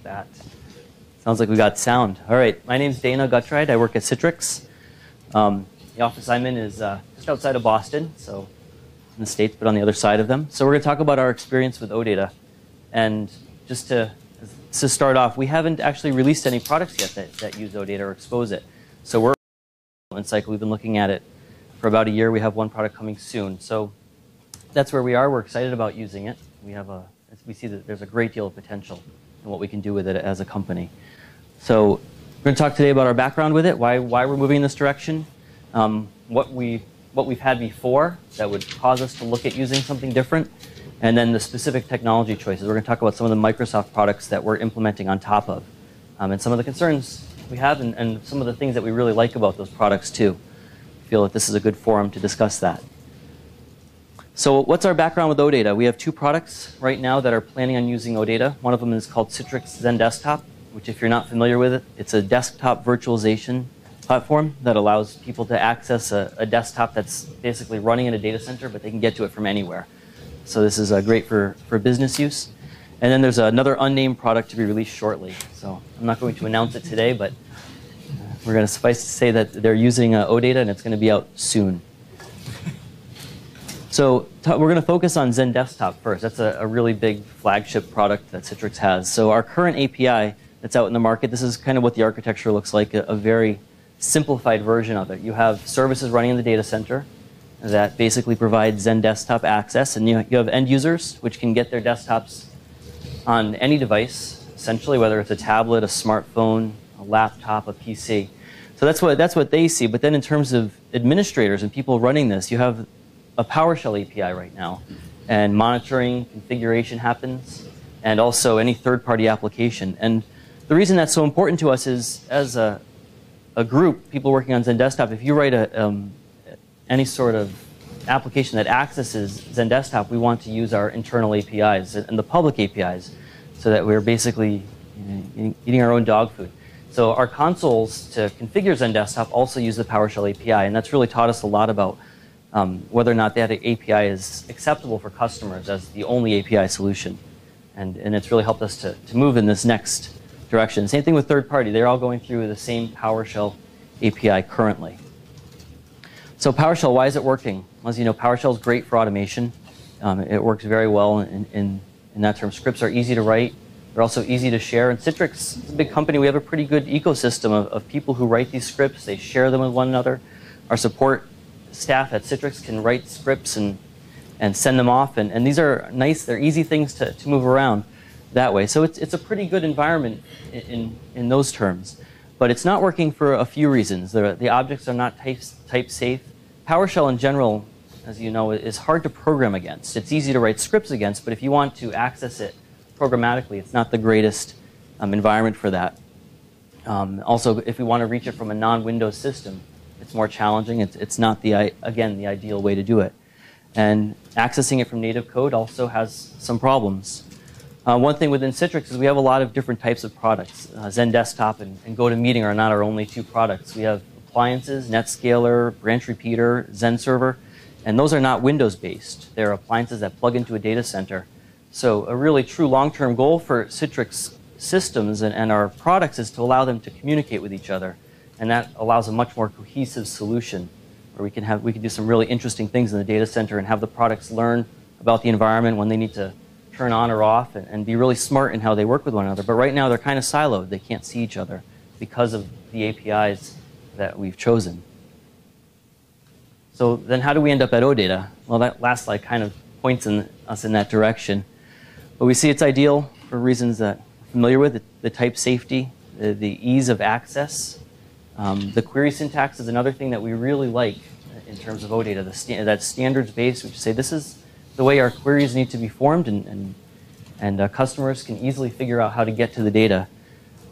that. Sounds like we got sound. All right, my name's Dana Guttride. I work at Citrix. The office I'm in is just outside of Boston, so in the States, but on the other side of them. So we're going to talk about our experience with OData. And just to start off, we haven't actually released any products yet that use OData or expose it. So we're in the development cycle. We've been looking at it for about a year. We have one product coming soon. So that's where we are. We're excited about using it. We see that there's a great deal of potential in what we can do with it as a company. So we're going to talk today about our background with it, why we're moving in this direction, what we've had before that would cause us to look at using something different, and then the specific technology choices. We're going to talk about some of the Microsoft products that we're implementing on top of, and some of the concerns we have, and some of the things that we really like about those products too. I feel that this is a good forum to discuss that. So what's our background with OData? We have two products right now that are planning on using OData. One of them is called Citrix Zen Desktop, which if you're not familiar with it, it's a desktop virtualization platform that allows people to access a desktop that's basically running in a data center, but they can get to it from anywhere. So this is great for business use. And then there's another unnamed product to be released shortly. So I'm not going to announce it today, but we're going to suffice to say that they're using OData, and it's going to be out soon. So we're going to focus on Zen Desktop first. That's a really big flagship product that Citrix has. So our current API that's out in the market, this is kind of what the architecture looks like, a very simplified version of it. You have services running in the data center that basically provide Zen Desktop access, and you have end users which can get their desktops on any device, essentially, whether it's a tablet, a smartphone, a laptop, a PC. So that's what they see. But then in terms of administrators and people running this, you have a PowerShell API right now, and monitoring, configuration happens, and also any third-party application. And the reason that's so important to us is, as a group, people working on Zen Desktop, if you write any sort of application that accesses Zen Desktop, we want to use our internal APIs and the public APIs, so that we're basically eating our own dog food. So our consoles to configure Zen Desktop also use the PowerShell API, and that's really taught us a lot about whether or not that API is acceptable for customers as the only API solution. And it's really helped us to move in this next direction. Same thing with third party. They're all going through the same PowerShell API currently. So PowerShell, why is it working? As you know, PowerShell is great for automation. It works very well in that term. Scripts are easy to write. They're also easy to share. And Citrix is a big company. We have a pretty good ecosystem of people who write these scripts. They share them with one another. Our support staff at Citrix can write scripts and send them off. And these are nice. They're easy things to move around that way. So it's a pretty good environment in those terms. But it's not working for a few reasons. The objects are not type safe. PowerShell in general, as you know, is hard to program against. It's easy to write scripts against, but if you want to access it programmatically, it's not the greatest environment for that. Also, if we want to reach it from a non-Windows system, it's more challenging. It's not, again, the ideal way to do it. And accessing it from native code also has some problems. One thing within Citrix is we have a lot of different types of products. Zen Desktop and GoToMeeting are not our only two products. We have appliances, NetScaler, Branch Repeater, Zen Server, and those are not Windows-based. They're appliances that plug into a data center. So a really true long-term goal for Citrix systems and our products is to allow them to communicate with each other. And that allows a much more cohesive solution where we can do some really interesting things in the data center and have the products learn about the environment when they need to turn on or off and be really smart in how they work with one another. But right now they're kind of siloed. They can't see each other because of the APIs that we've chosen. So then how do we end up at OData? Well, that last slide kind of points us in that direction. But we see it's ideal for reasons that we're familiar with, the type safety, the ease of access. The query syntax is another thing that we really like in terms of OData, that standards-based, which say this is the way our queries need to be formed, and customers can easily figure out how to get to the data.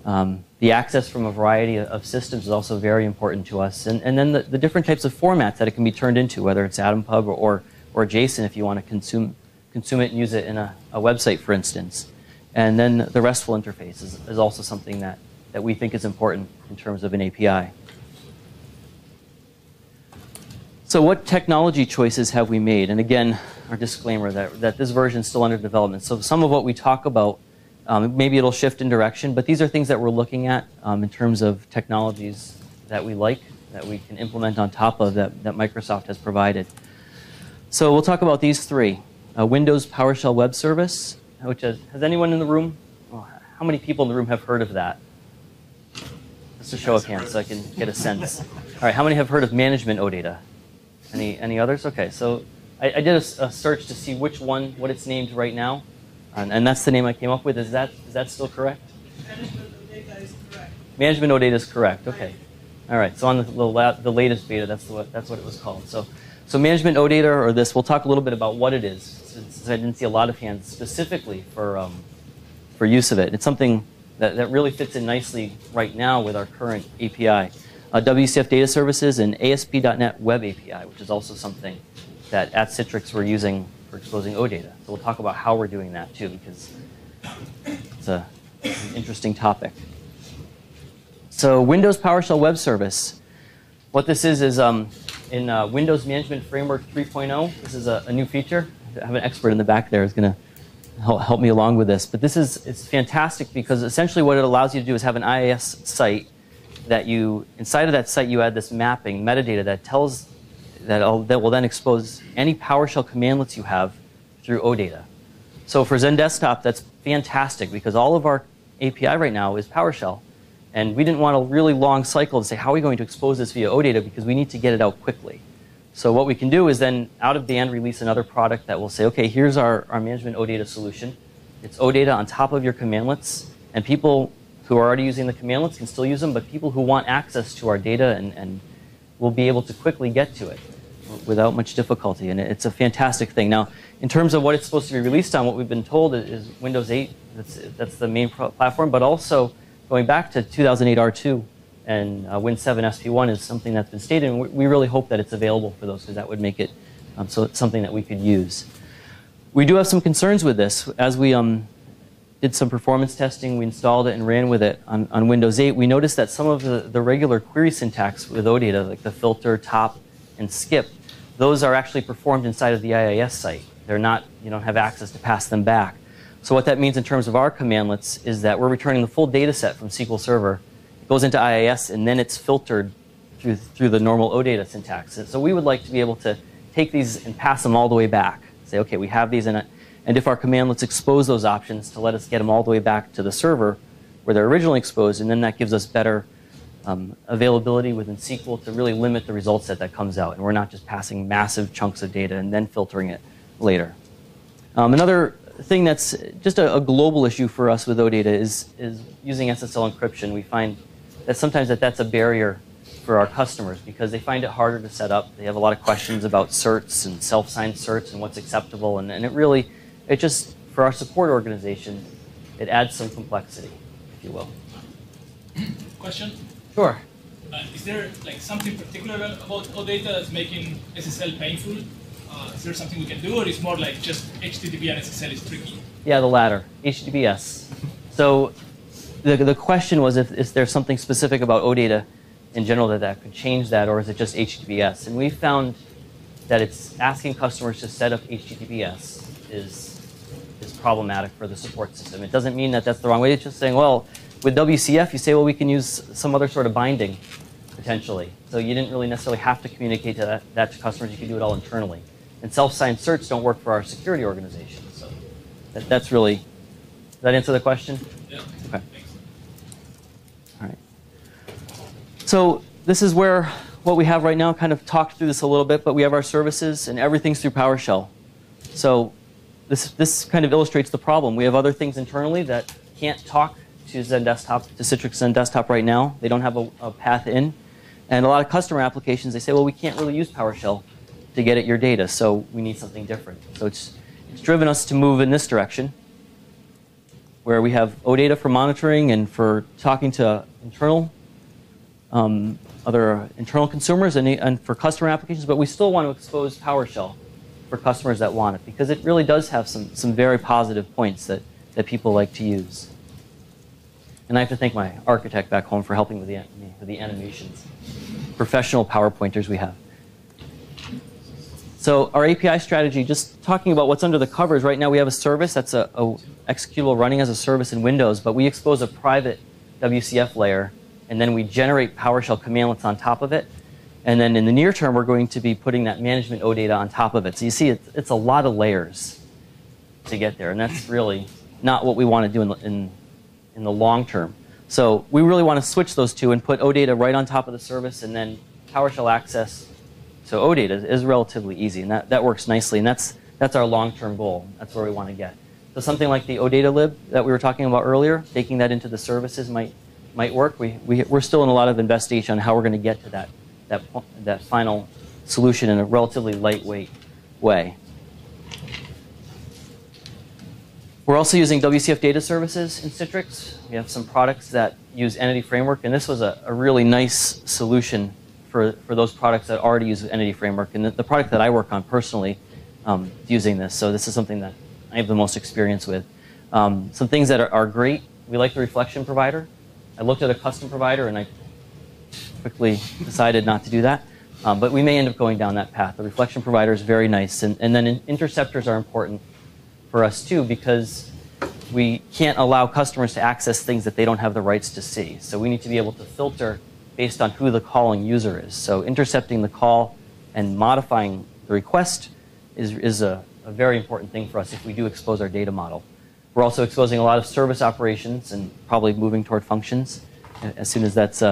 The access from a variety of systems is also very important to us. And then the different types of formats that it can be turned into, whether it's AtomPub or JSON if you want to consume it and use it in a website, for instance. And then the RESTful interface is also something that we think is important in terms of an API. So what technology choices have we made? And again, our disclaimer that this version is still under development. So some of what we talk about Maybe it'll shift in direction, but these are things that we're looking at in terms of technologies that we like, that we can implement on top of that Microsoft has provided. So we'll talk about these three. Windows PowerShell Web Service, which has anyone in the room? Oh, how many people in the room have heard of that? Just a show of hands so I can get a sense. All right, how many have heard of Management OData? Any others? Okay, so I did a search to see which one, what it's named right now, and that's the name I came up with. Is that still correct? Management OData is correct. Management OData is correct. Okay. All right. So on the latest beta, that's what it was called. So Management OData, or this, we'll talk a little bit about what it is, since I didn't see a lot of hands specifically for use of it. It's something that really fits in nicely right now with our current API. WCF Data Services and ASP.NET Web API, which is also something that at Citrix we're using for exposing OData. So we'll talk about how we're doing that too, because it's an interesting topic. So Windows PowerShell Web Service. What this is in Windows Management Framework 3.0, this is a new feature. I have an expert in the back there who's going to help me along with this. But it's fantastic because essentially what it allows you to do is have an IIS site that inside of that site you add this mapping, metadata that tells, that will then expose any PowerShell commandlets you have through OData. So for Zen Desktop, that's fantastic because all of our API right now is PowerShell. And we didn't want a really long cycle to say, how are we going to expose this via OData, because we need to get it out quickly. So what we can do is then, out of band, release another product that will say, okay, here's our management OData solution. It's OData on top of your commandlets. And people who are already using the commandlets can still use them, but people who want access to our data and will be able to quickly get to it without much difficulty. And it's a fantastic thing. Now, in terms of what it's supposed to be released on, what we've been told is Windows 8. That's the main platform, but also going back to 2008 R2 and Win 7 SP1 is something that's been stated, and we really hope that it's available for those, because that would make it so it's something that we could use. We do have some concerns with this. As we did some performance testing, we installed it and ran with it on Windows 8, we noticed that some of the regular query syntax with OData, like the filter, top, and skip, those are actually performed inside of the IIS site. They're not, you don't have access to pass them back. So what that means in terms of our commandlets is that we're returning the full data set from SQL Server. It goes into IIS, and then it's filtered through the normal OData syntax. And so we would like to be able to take these and pass them all the way back. Say, okay, we have these in it. And if our commandlets expose those options, to let us get them all the way back to the server where they're originally exposed, and then that gives us better availability within SQL to really limit the result set that comes out. And we're not just passing massive chunks of data and then filtering it later. Another thing that's just a global issue for us with OData is using SSL encryption. We find that sometimes that's a barrier for our customers because they find it harder to set up. They have a lot of questions about certs and self-signed certs and what's acceptable. And it just, for our support organization, it adds some complexity, if you will. Question? Sure. Is there something particular about OData that's making SSL painful? Is there something we can do, or is more like just HTTP and SSL is tricky? Yeah, the latter, HTTPS. So the question was if there's something specific about OData in general that could change that, or is it just HTTPS? And we found that it's asking customers to set up HTTPS is problematic for the support system. It doesn't mean that that's the wrong way. It's just saying, well, with WCF, you say, well, we can use some other sort of binding, potentially. So you didn't really necessarily have to communicate that to customers. You could do it all internally. And self-signed certs don't work for our security organization. So that's really, does that answer the question? Yeah. Okay. All right. So this is where what we have right now, kind of talked through this a little bit, but we have our services and everything's through PowerShell. So this kind of illustrates the problem. We have other things internally that can't talk to Zen Desktop, to Citrix Zen Desktop right now. They don't have a path in. And a lot of customer applications, they say, well, we can't really use PowerShell to get at your data, so we need something different. So it's driven us to move in this direction, where we have OData for monitoring and for talking to other internal consumers and for customer applications, but we still want to expose PowerShell for customers that want it, because it really does have some very positive points that people like to use. And I have to thank my architect back home for helping with the animations. Professional PowerPointers we have. So our API strategy, just talking about what's under the covers, right now we have a service that's a executable running as a service in Windows, but we expose a private WCF layer, and then we generate PowerShell commandlets on top of it. And then in the near term, we're going to be putting that management OData on top of it. So you see, it's a lot of layers to get there, and that's really not what we want to do in the long term. So we really want to switch those two and put OData right on top of the service, and then PowerShell access to OData is relatively easy, and that works nicely, and that's our long-term goal. That's where we want to get. So something like the OData lib that we were talking about earlier, taking that into the services might work. We're still in a lot of investigation on how we're going to get to that final solution in a relatively lightweight way. We're also using WCF data services in Citrix. We have some products that use Entity Framework, and this was a really nice solution for those products that already use Entity Framework. And the product that I work on personally using this, so this is something that I have the most experience with. Some things that are great, we like the reflection provider. I looked at a custom provider and I quickly decided not to do that. But we may end up going down that path. The reflection provider is very nice. And then interceptors are important for us too, because we can't allow customers to access things that they don't have the rights to see. So we need to be able to filter based on who the calling user is. So intercepting the call and modifying the request is a very important thing for us if we do expose our data model. We're also exposing a lot of service operations and probably moving toward functions as soon as that's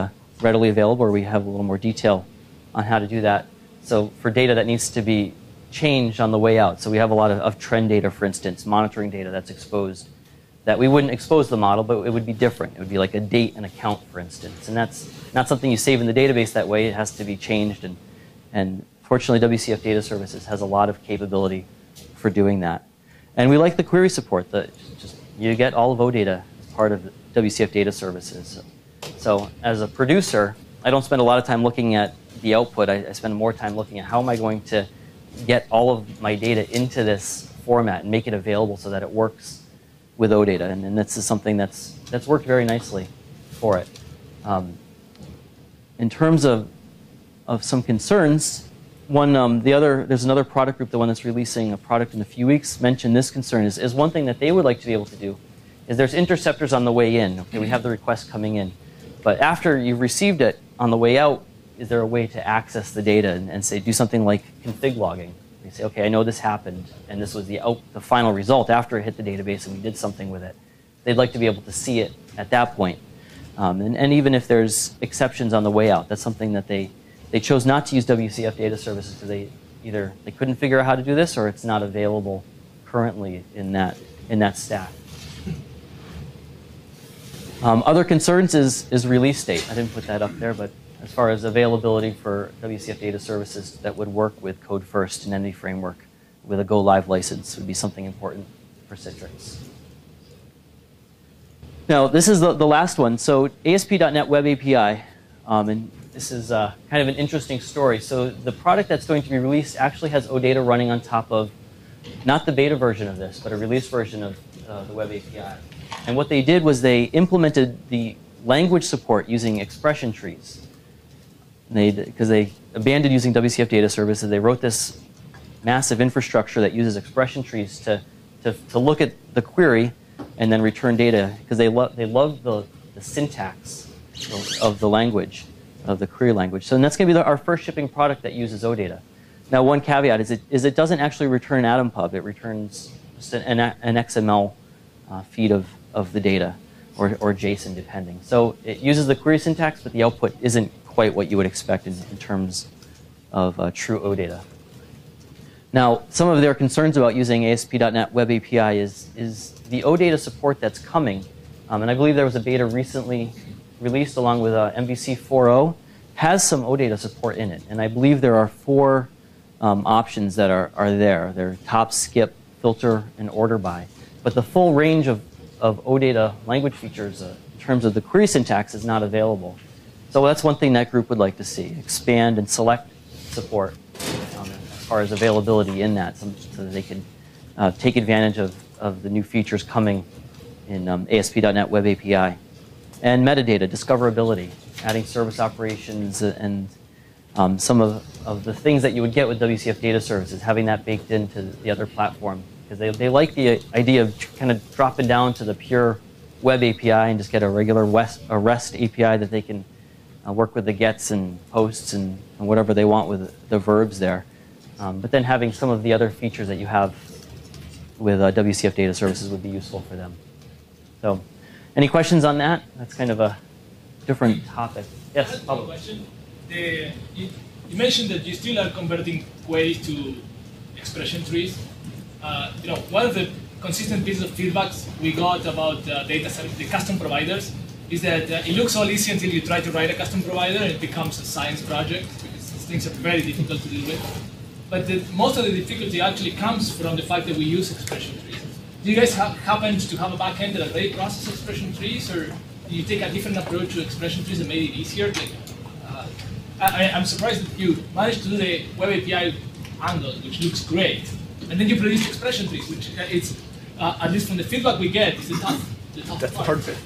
readily available, or we have a little more detail on how to do that. So for data that needs to be changed on the way out. So we have a lot of trend data, for instance, monitoring data that's exposed that we wouldn't expose the model, but it would be different. It would be like a date and account, for instance. And that's not something you save in the database that way. It has to be changed. And fortunately, WCF Data Services has a lot of capability for doing that. And we like the query support. You get all of OData as part of WCF Data Services. So as a producer, I don't spend a lot of time looking at the output. I spend more time looking at how am I going to get all of my data into this format and make it available so that it works with OData, and this is something that's worked very nicely for it. In terms of some concerns, there's another product group, the one that's releasing a product in a few weeks, mentioned this concern is one thing that they would like to be able to do is there's interceptors on the way in. Okay, we have the request coming in, but after you've received it on the way out, is there a way to access the data and say do something like config logging? You say, okay, I know this happened, and this was the final result after it hit the database, and we did something with it. They'd like to be able to see it at that point. And even if there's exceptions on the way out, that's something that they chose not to use WCF data services because either they couldn't figure out how to do this, or it's not available currently in that stack. Other concerns is release date. I didn't put that up there, but as far as availability for WCF data services that would work with Code First and Entity Framework with a Go Live license would be something important for Citrix. Now, this is the last one. So ASP.NET Web API, and this is kind of an interesting story. So the product that's going to be released actually has OData running on top of not the beta version of this, but a release version of the Web API. And what they did was they implemented the language support using expression trees. Because they abandoned using WCF data services, they wrote this massive infrastructure that uses expression trees to look at the query and then return data, because they love the syntax of the language, of the query language. So that's going to be our first shipping product that uses OData. Now, one caveat is it doesn't actually return Atom Pub. It returns just an XML feed of the data, or JSON, depending. So it uses the query syntax, but the output isn't quite what you would expect in terms of true OData. Now, some of their concerns about using ASP.NET Web API is the OData support that's coming. And I believe there was a beta recently released along with MVC 4.0, has some OData support in it. And I believe there are 4 options that are there. They're top, skip, filter, and order by. But the full range of OData language features in terms of the query syntax is not available. So that's one thing that group would like to see, expand and select support as far as availability in that, so that they can take advantage of the new features coming in ASP.NET Web API. And metadata, discoverability, adding service operations and some of the things that you would get with WCF data services, having that baked into the other platform. Because they like the idea of kind of dropping down to the pure web API and just get a regular REST API that they can work with the gets and posts and whatever they want with the verbs there. But then having some of the other features that you have with WCF data services would be useful for them. So, any questions on that? That's kind of a different topic. Yes, Pablo. Question. You mentioned that you still are converting queries to expression trees. One of the consistent pieces of feedbacks we got about the custom providers is that it looks all easy until you try to write a custom provider and it becomes a science project because these things are very difficult to deal with. But most of the difficulty actually comes from the fact that we use expression trees. Do you guys happen to have a backend that already processes expression trees, or do you take a different approach to expression trees that made it easier? Like, I'm surprised that you managed to do the web API angle, which looks great, and then you produce expression trees, which it's at least from the feedback we get, is the tough That's the hard bit.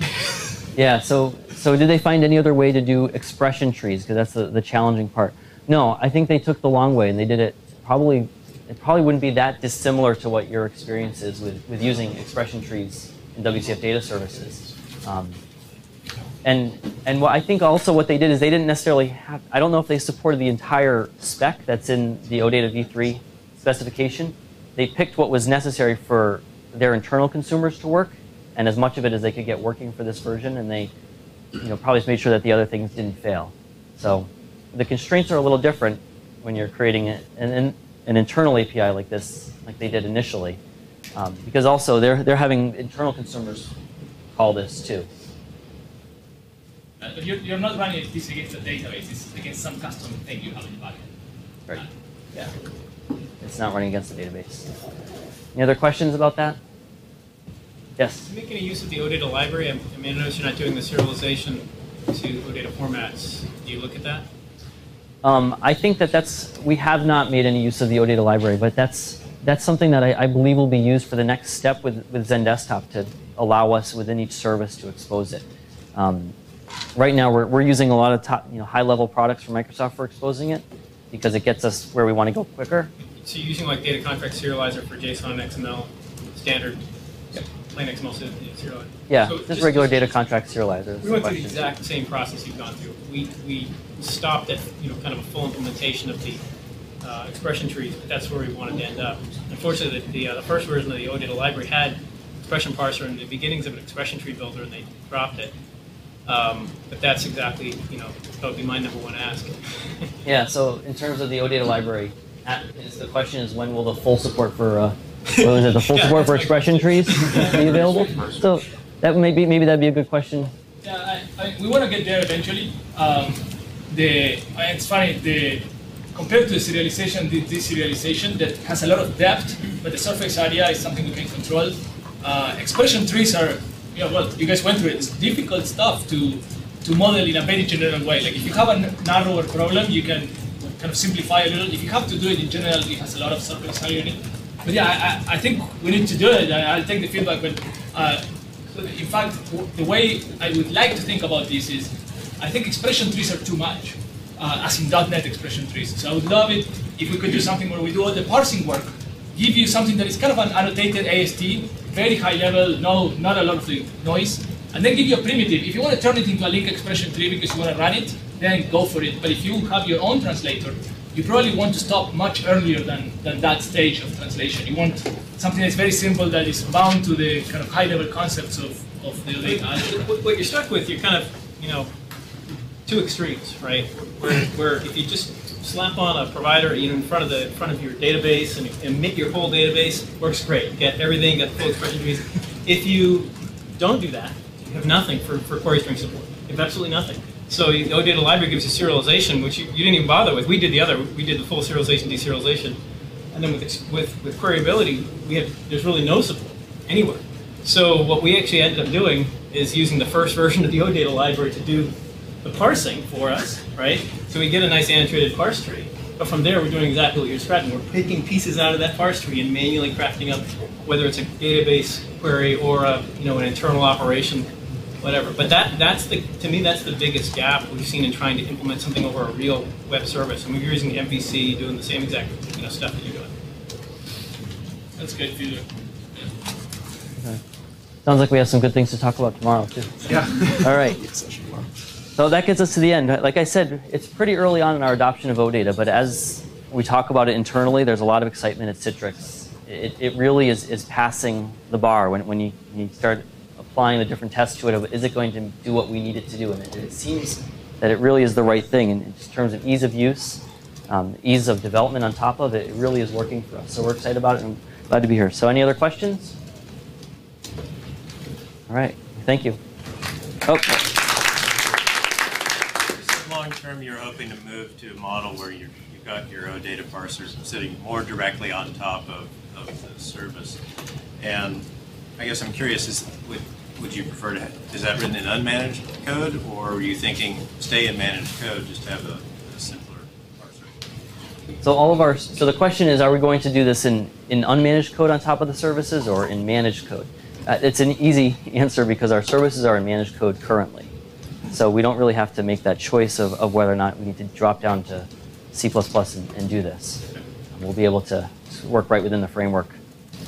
Yeah. So did they find any other way to do expression trees? Because that's the challenging part. No, I think they took the long way and they did it. It probably wouldn't be that dissimilar to what your experience is with using expression trees in WCF data services. And what I think also what they did is they didn't necessarily have, I don't know if they supported the entire spec that's in the OData v3 specification. They picked what was necessary for their internal consumers to work, and as much of it as they could get working for this version, and they probably just made sure that the other things didn't fail. So the constraints are a little different when you're creating an internal API like this, like they did initially, because also they're having internal consumers call this too. But you're not running this against a database, it's against some custom thing you have in the backend. Right. Yeah. It's not running against the database. Any other questions about that? Yes? Do you make any use of the OData library? I mean, I notice you're not doing the serialization to OData formats. Do you look at that? I think we have not made any use of the OData library, but that's something that I believe will be used for the next step with Zen Desktop to allow us within each service to expose it. Right now, we're using a lot of high-level products from Microsoft for exposing it because it gets us where we want to go quicker. So you're using like data contract serializer for JSON, XML, standard, plain XML serializer? Yeah, so just regular data contract serializer. We went through the exact same process you've gone through. We stopped at kind of a full implementation of the expression trees, but that's where we wanted to end up. Unfortunately, the first version of the OData library had expression parser and the beginnings of an expression tree builder, and they dropped it. But that's exactly, that would be my number one ask. Yeah, so in terms of the OData library, the question is when will the full support for the full support for expression trees be available? So that maybe that'd be a good question. Yeah, we want to get there eventually. It's funny, compared to the serialization, the deserialization that has a lot of depth, but the surface area is something we can control. Expression trees are, you guys went through it. It's difficult stuff to model in a very general way. Like if you have a narrower problem, you can kind of simplify a little. If you have to do it in general, it has a lot of surface area in it. But yeah, I think we need to do it. I'll take the feedback. But in fact, the way I would like to think about this is, I think expression trees are too much, as in .NET expression trees. So I would love it if we could do something where we do all the parsing work, give you something that is kind of an annotated AST, very high level, not a lot of the noise, and then give you a primitive. If you want to turn it into a link expression tree because you want to run it, then go for it. But if you have your own translator, you probably want to stop much earlier than that stage of translation. You want something that's very simple, that is bound to the kind of high-level concepts of the data. What you're stuck with, you're kind of, two extremes, right? Where if you just slap on a provider, in front of your database and emit your whole database, works great. Get everything, get the full expression trees. If you don't do that, you have nothing for query string support. You have absolutely nothing. So the OData library gives you serialization, which you didn't even bother with. We did the other. We did the full serialization, deserialization, and then with queryability, there's really no support anywhere. So what we actually ended up doing is using the first version of the OData library to do the parsing for us, right? So we get a nice annotated parse tree, but from there we're doing exactly what you're describing. We're picking pieces out of that parse tree and manually crafting up, whether it's a database query or an internal operation whatever. But that's to me, that's the biggest gap we've seen in trying to implement something over a real web service. And we're using MVC, doing the same exact stuff that you're doing. That's good feedback. Okay. Sounds like we have some good things to talk about tomorrow, too. Yeah. All right. So that gets us to the end. Like I said, it's pretty early on in our adoption of OData, but as we talk about it internally, there's a lot of excitement at Citrix. It really is passing the bar when you start applying the different tests to it. Is it going to do what we need it to do? And it seems that it really is the right thing in terms of ease of use, ease of development on top of it. It really is working for us. So we're excited about it and glad to be here. So any other questions? All right. Thank you. Oh. Long term, you're hoping to move to a model where you've got your OData parsers sitting more directly on top of the service. And I guess I'm curious, would you prefer to, is that written in unmanaged code, or are you thinking stay in managed code just to have a simpler parser? So the question is, are we going to do this in unmanaged code on top of the services or in managed code? It's an easy answer because our services are in managed code currently. So we don't really have to make that choice of whether or not we need to drop down to C++ and do this. We'll be able to work right within the framework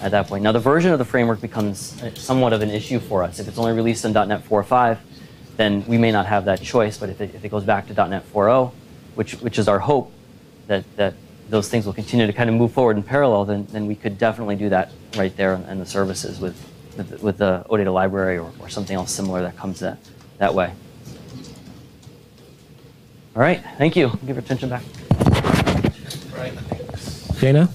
at that point. Now the version of the framework becomes somewhat of an issue for us. If it's only released in .NET 4.5, then we may not have that choice. But if it goes back to .NET 4.0, which is our hope, that those things will continue to kind of move forward in parallel, then we could definitely do that right there in the services with the OData library or something else similar that comes that way. All right, thank you. Give your attention back. Right. Dana?